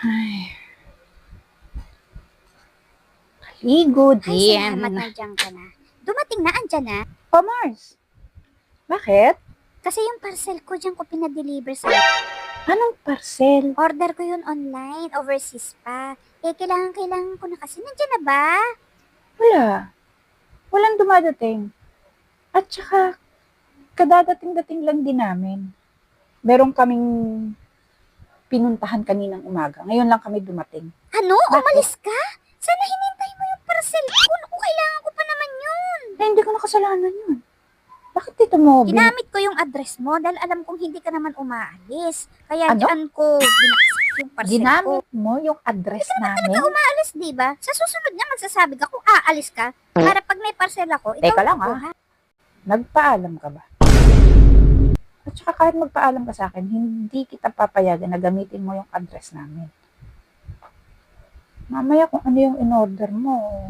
Ay, ligo Ay, din. salamat na dyan ka na. Dumating na, andyan na. Pa, Mars. Bakit? Kasi yung parcel ko dyan ko pinadeliver sa Anong parcel? order ko yun online, overseas pa. Kailangan ko na kasi. Nandyan na ba? Wala. Walang dumadating. At saka, kadadating-dating lang din namin. Meron kaming pinuntahan kaninang umaga. Ngayon lang kami dumating. Ano? Bakit? Umalis ka? Sana hinintay mo yung parcel ko. Naku, kailangan ko pa naman yun. Eh, hindi ko nakasalanan yun. Bakit dito mo? Ginamit ko yung address mo dahil alam kong hindi ka naman umaalis. Kaya Ano? dyan ko binaksak yung parcel ko. Ginamit mo yung address namin? Talaga umaalis, di ba? Sa susunod nga magsasabi ka kung aalis ka para pag may parcel ako, ikaw Teka lang, kukuha. Nagpaalam ka ba? At saka kahit magpaalam ka sa akin, hindi kita papayagan na gamitin mo yung address namin. Mamaya kung ano yung in-order mo.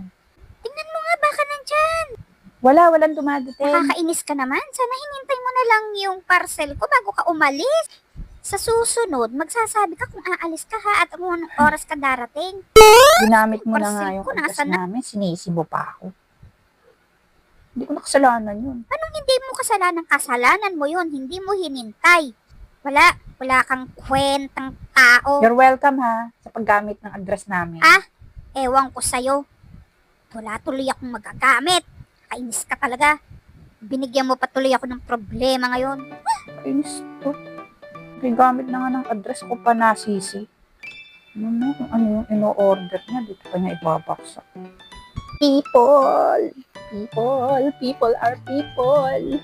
Tingnan mo nga, baka nandyan. Walang dumadating. Nakakainis ka naman. Sana hinintay mo na lang yung parcel ko bago ka umalis. Sa susunod, magsasabi ka kung aalis ka ha at anong oras ka darating. Ginamit mo na Parcel nga yung ko, address nasaan na? namin, sinisibo pa ako. Hindi ko nakasalanan yun. Anong hindi mo kasalanan? Kasalanan mo yun. Hindi mo hinintay. Wala kang kwentang tao. You're welcome ha, sa paggamit ng address namin. Ah? Ewan ko sa'yo. Wala tuloy akong magagamit. Kainis ka talaga. Binigyan mo pa tuloy ako ng problema ngayon. Kainis to. Gamit na nga ng address ko pa nasisi. Kung ano yung ino-order niya, dito pa niya ibabaksak. People are people. Ay.